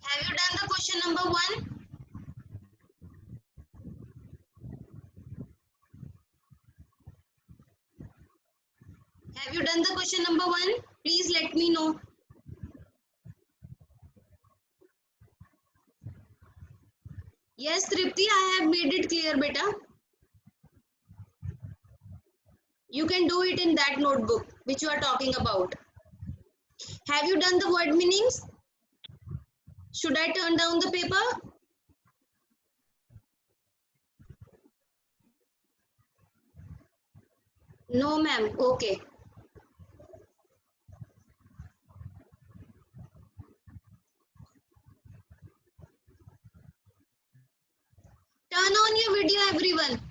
Have you done the question number 1? Have you done the question number 1? Please let me know. Yes, Tripti, I have made it clear, beta. You can do it in that notebook which you are talking about. Have you done the word meanings? Should I turn down the paper? No, ma'am. Okay. Turn on your video, everyone.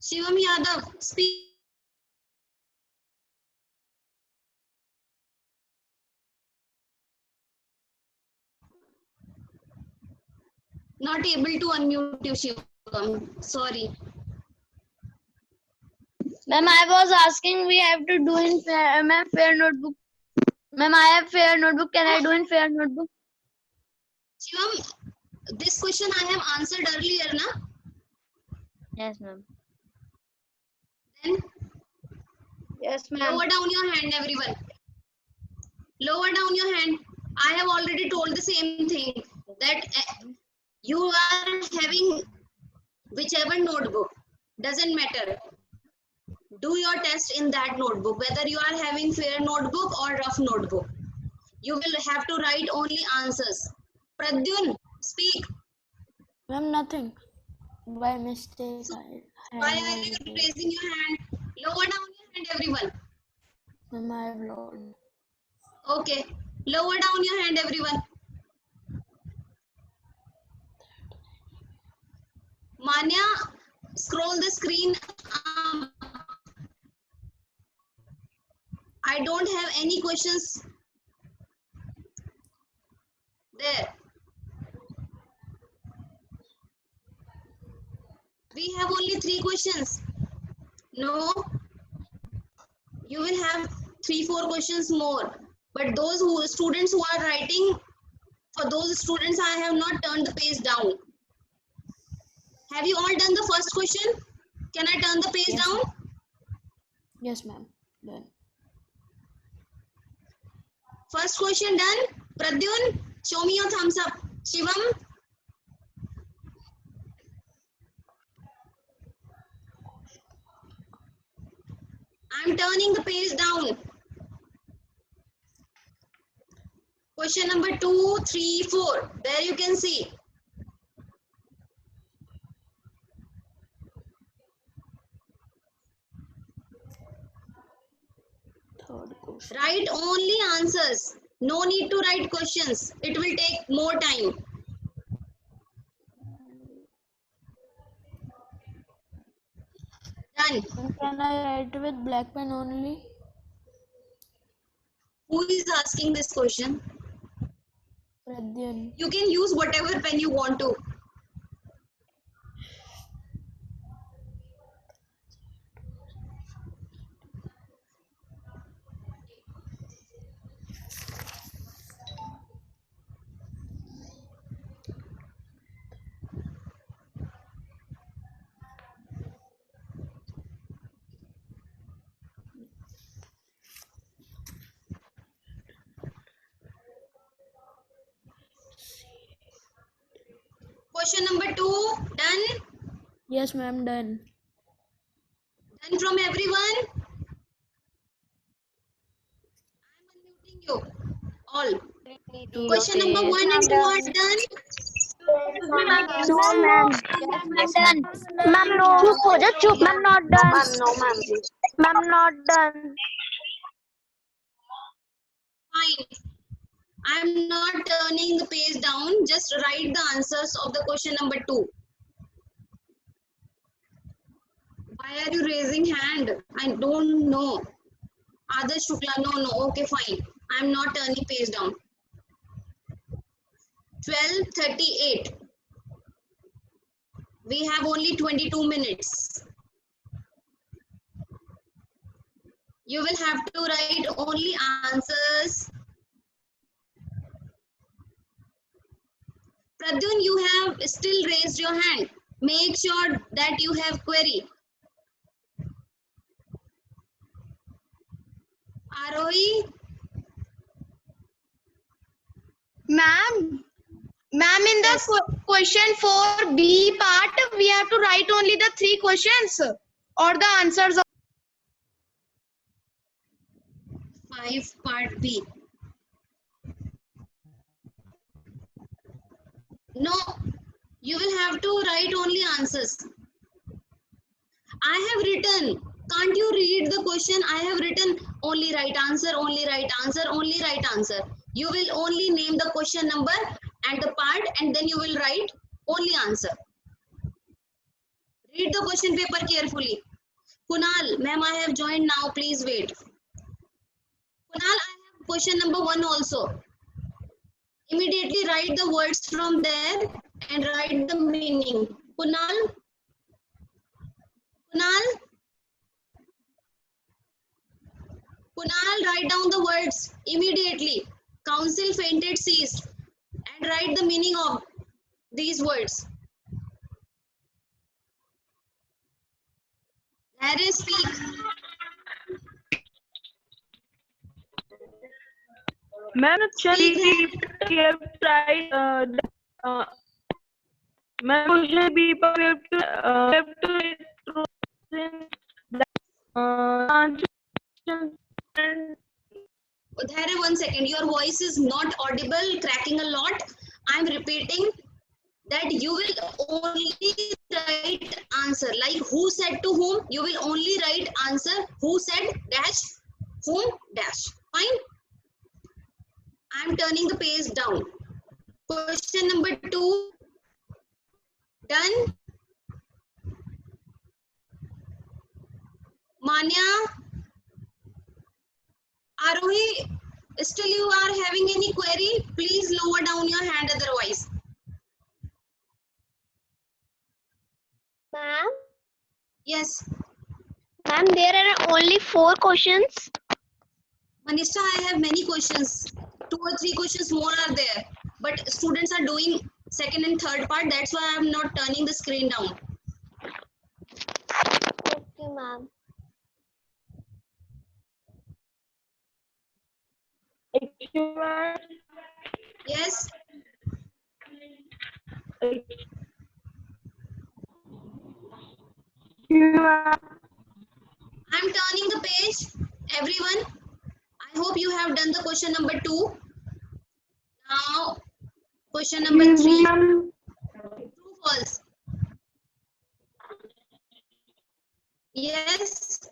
Shivam Yadav, speak. Not able to unmute you, Shivam. Sorry. Ma'am, I was asking we have to do in fair notebook. Ma'am, I have fair notebook. Can I do in fair notebook? Shivam, this question I have answered earlier, na? Yes, ma'am. Then Yes, ma'am. lower down your hand, everyone. Lower down your hand. I have already told the same thing, that you are having whichever notebook, doesn't matter. Do your test in that notebook, whether you are having fair notebook or rough notebook. You will have to write only answers. Pradyun, speak. Ma'am, nothing. By mistake, Why are you raising your hand? Lower down your hand, everyone. Ma'am, I have logged. Okay. Lower down your hand, everyone. Manya, scroll the screen. I don't have any questions there. We have only 3 questions. No, you will have 3-4 questions more. But those students who are writing, for those students I have not turned the page down. Have you all done the first question? Can I turn the page Yes, down? Yes, ma'am. Done. First question done. Pradyun, show me your thumbs up. Shivam, I'm turning the page down. Question number 2, 3, 4. There you can see. Third question. Write only answers. No need to write questions. It will take more time. Done. Can I write with black pen only? Who is asking this question? Pradyun. You can use whatever pen you want to. Question number 2, done? Yes, ma'am. Done. Done from everyone? I'm unmuting you all. Question number 1 and 2 are done? No, ma'am. Done. Ma'am, no. Ma'am, not done. Ma'am, no, ma'am. Ma'am, not done. Fine. I'm not turning the page down. Just write the answers of the question number 2. Why are you raising hand? I don't know. Adarsh Shukla, no. Okay, fine. I'm not turning page down. 12:38. We have only 22 minutes. You will have to write only answers. Pradyun, you have still raised your hand. Make sure that you have query. Arohi, Ma'am, in the question 4B part, we have to write only the 3 questions or the answers. 5 part B. No, you will have to write only answers. I have written. Can't you read the question? I have written only right answer, only right answer, only right answer. You will only name the question number and the part, and then you will write only answer. Read the question paper carefully. Kunal, ma'am, I have joined now. Please wait. Kunal, I have question number 1 also. Immediately write the words from there and write the meaning. Kunal, write down the words immediately. Council fainted ceased and write the meaning of these words. Harry, speak. Ma'am Speak, Harry. मैं question B पर Udhare, 1 second. Your voice is not audible, cracking a lot. I am repeating that you will only write answer. Like who said to whom, you will only write answer. Who said dash, whom dash. Fine. I am turning the page down. Question number 2. Done. Manya, Arohi, still you are having any query? Please lower down your hand otherwise. Ma'am, Yes. ma'am, there are only 4 questions. Manisha, I have many questions. 2 or 3 questions more are there. But students are doing second and third part. That's why I am not turning the screen down. Okay, ma'am. Yes. I'm turning the page. Everyone, I hope you have done the question number 2. Now, question number 3. True, false. Yes.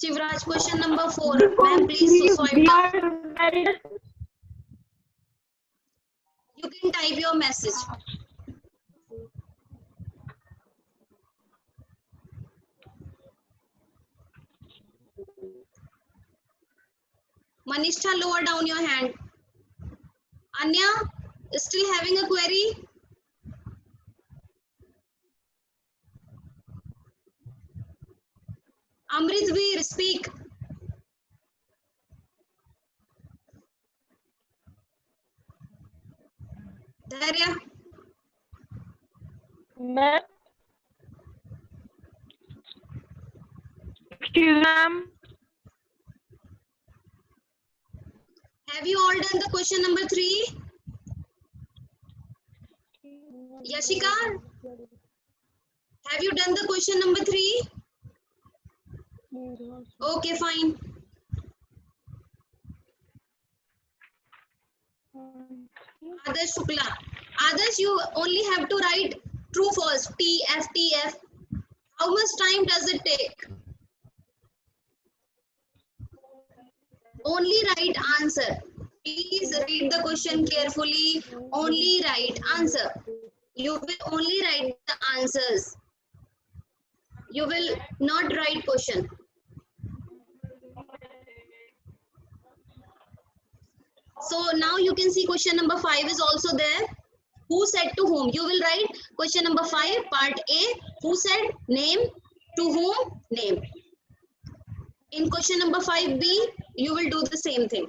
Shivraj, question number 4. Ma'am, please swipe down. You can type your message. Manisha, lower down your hand. Anya, still having a query? Amritveer, speak. Dharya, ma'am excuse ma'am have you all done the question number 3? Yashika, have you done the question number 3? Okay, fine. Adarsh Shukla. Adarsh, you only have to write true, false. TF. How much time does it take? Only write answer. Please read the question carefully. Only write answer. You will only write the answers. You will not write question. So now you can see question number 5 is also there. Who said to whom? You will write question number 5, part A. Who said? Name. To whom? Name. In question number 5B, you will do the same thing.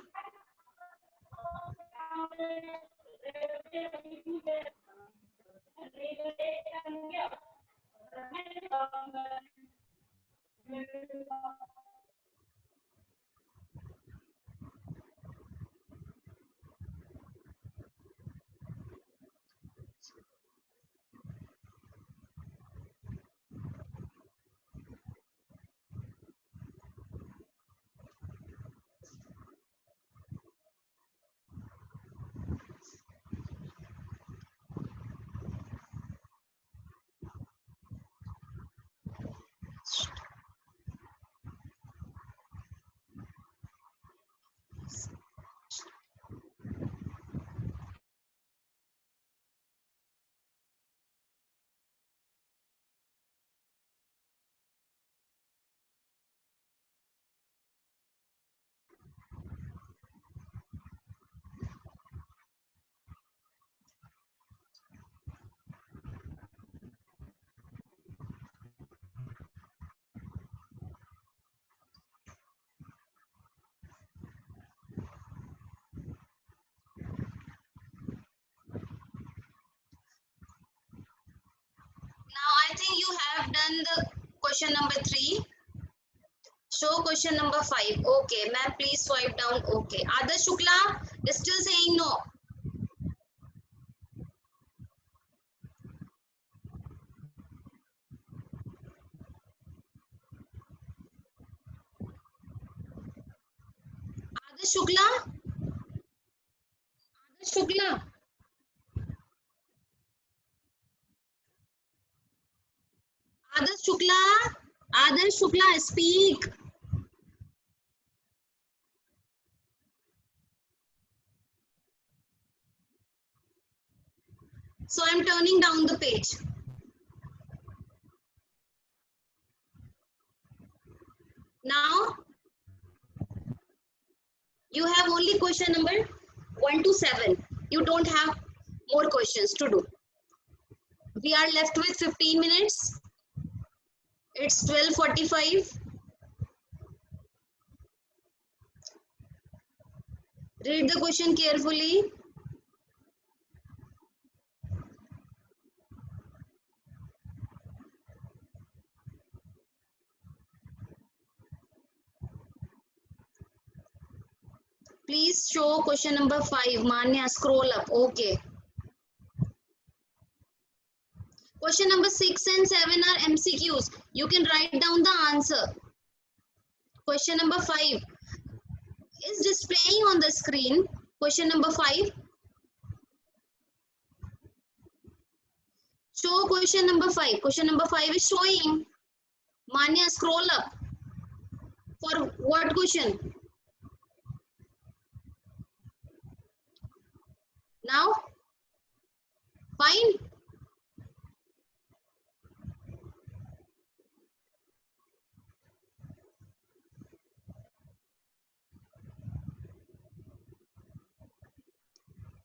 have done the question number 3. Show question number 5. Okay, ma'am, please swipe down. Okay. Adarsh Shukla is still saying no. Adarsh Shukla? Adarsh Shukla? Adarsh Shukla? Adarsh Shukla, speak. So I'm turning down the page. Now, you have only question number 1 to 7. You don't have more questions to do. We are left with 15 minutes. It's 12:45. Read the question carefully. Please show question number 5. Manya, scroll up. Okay. Question number 6 and 7 are MCQs. You can write down the answer. Question number 5 is displaying on the screen. Question number 5. Show question number 5. Question number 5 is showing. Manya, scroll up. For what question? Now? Fine?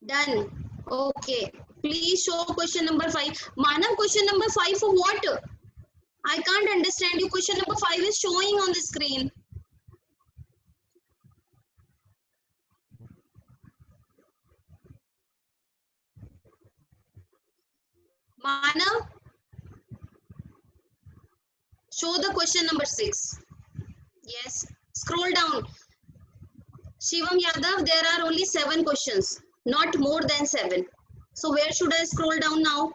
Done. Okay. Please show question number 5. Manav, question number 5 for what? I can't understand you. Question number 5 is showing on the screen. Manav, show the question number 6. Yes. Scroll down. Shivam Yadav, there are only 7 questions, not more than 7. So where should I scroll down now?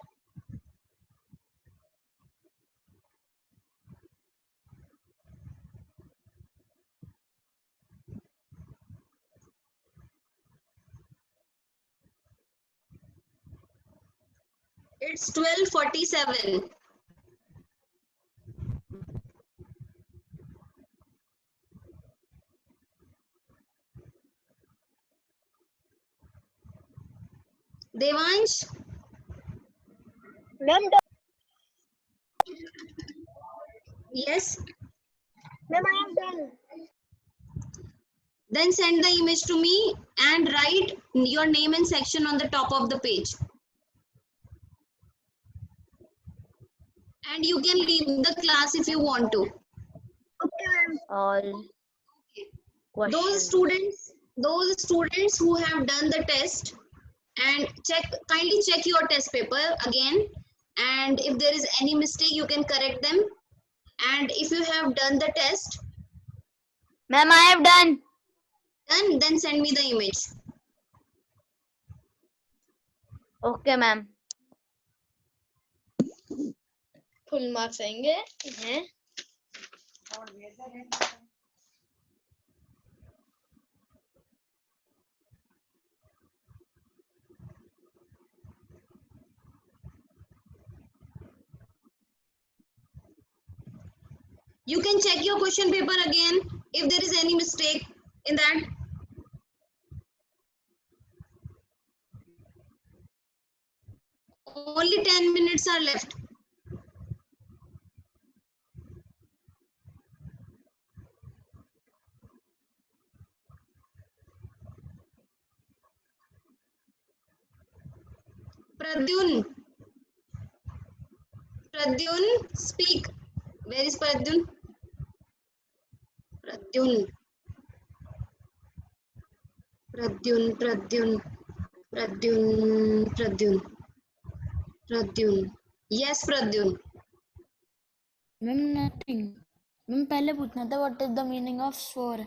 It's 12:47. Devansh? Ma'am, Yes. ma'am, I am done. Then send the image to me and write your name and section on the top of the page. And you can leave the class if you want to. Okay, ma'am. All Those questions. students who have done the test and kindly check your test paper again, and if there is any mistake you can correct them, and if you have done the test, Ma'am, I have done. then send me the image. Okay, ma'am. Full marks आएंगे हैं You can check your question paper again if there is any mistake in that. Only 10 minutes are left. Pradyun, speak. Where is Pradyun? Pradyun. Yes, Pradyun. Ma'am nothing. Ma'am पहले पूछना था what is the meaning of four.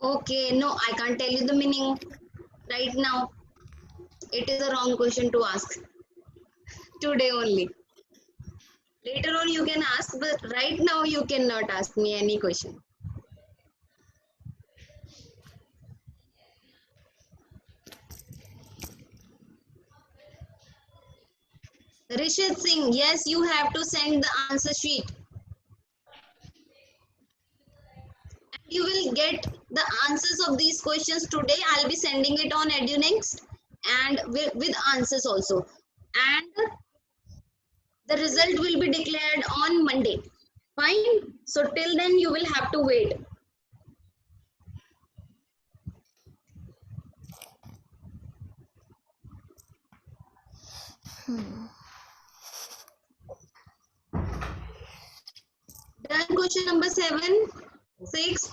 Okay, no, I can't tell you the meaning right now. It is a wrong question to ask today only. Later on you can ask, but right now you cannot ask me any question. Rishit Singh, yes, you have to send the answer sheet. And you will get the answers of these questions today. I'll be sending it on EduNext and with answers also. And the result will be declared on Monday. Fine. So till then you will have to wait. Done question number 7, 6.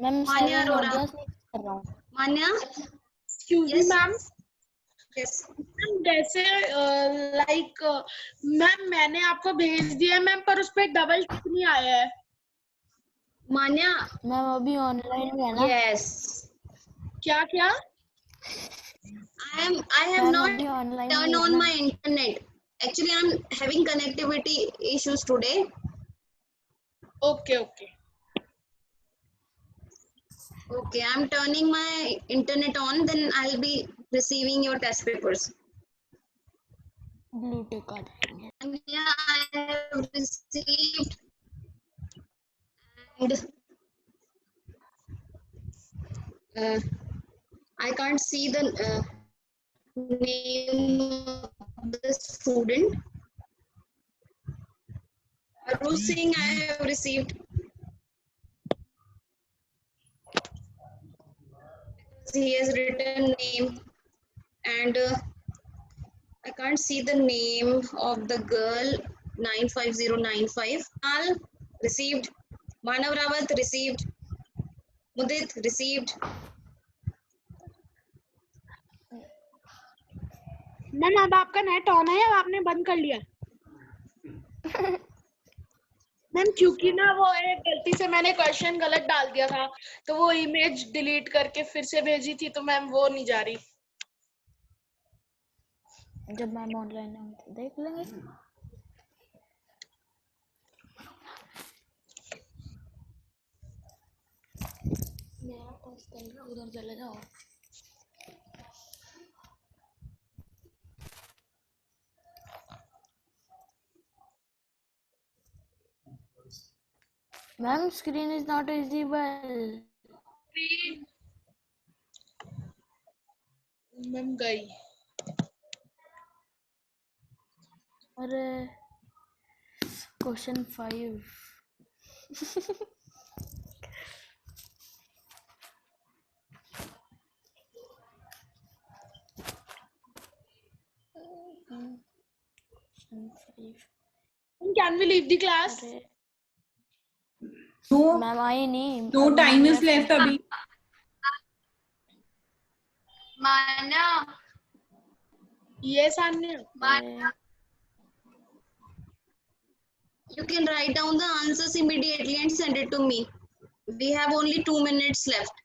Ma'am Manya 7 Arora. हो गया, 6 कर रहा हूँ। Manya? Excuse me Yes. Ma'am. Yes. Ma'am जैसे like ma'am मैंने आपको भेज दिया है मैम, पर उस पर डबल टिक नहीं आया है। Manya? मैम अभी ऑनलाइन है ना? Yes. क्या क्या? I have मैम not अभी online turned on my internet. Actually, I'm having connectivity issues today. Okay okay. Okay, I'm turning my internet on. Then I'll be receiving your test papers. Blue tick आ जाएंगे। Manya, I have received. And I can't see the name of the student. Aru Singh, I have received. He has written name, and I can't see the name of the girl. 95095. Al received. Manav Rawat received. Mudit received. Ma'am अब आपका net on है या आपने बंद कर लिया? Ma'am क्योंकि ना वो एक गलती से मैंने क्वेश्चन गलत डाल दिया था, तो वो इमेज डिलीट करके फिर से भेजी थी, तो मैम वो नहीं जा रही। जब मैम ऑनलाइन होंगे तो देख लेंगे। मेरा टेस्ट चल रहा, उधर चले जाओ। Ma'am screen is not visible. Ma'am गई। अरे question 5। Can we leave the class? No, ma'am आई नहीं। no time is left अभी। माना Yes, Anya. You can write down the answers immediately and send it to me. We have only 2 minutes left.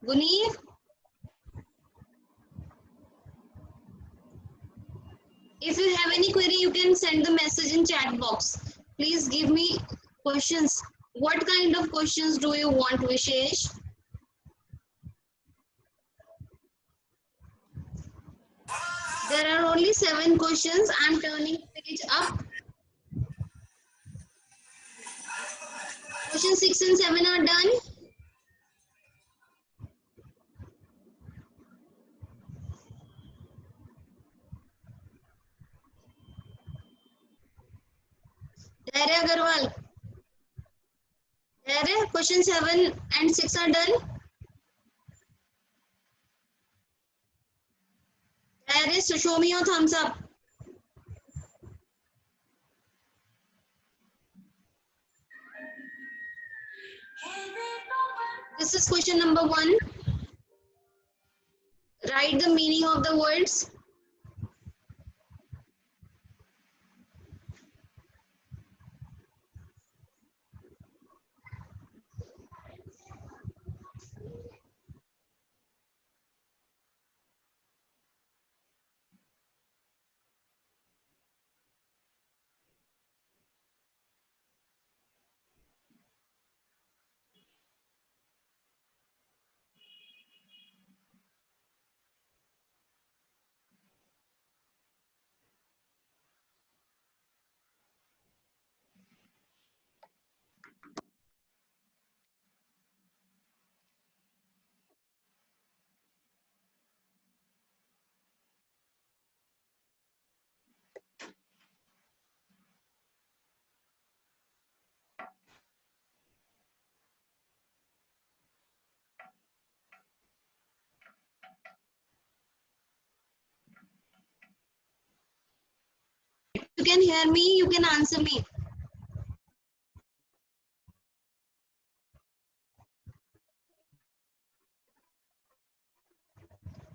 Guneer? If you have any query, you can send the message in chat box. Please give me questions. What kind of questions do you want, Vishesh? There are only 7 questions. I'm turning page up. Question 6 and 7 are done. Dhairya Agarwal. Dhairya, question 7 and 6 are done. Dhairya, so show me your thumbs up. This is question number 1. Write the meaning of the words. You can hear me, you can answer me.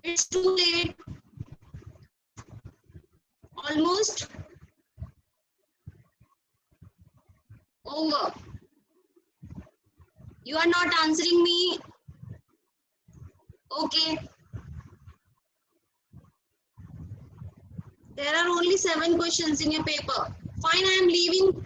It's too late. Almost over. You are not answering me. Okay. There are only 7 questions in your paper. Fine, I am leaving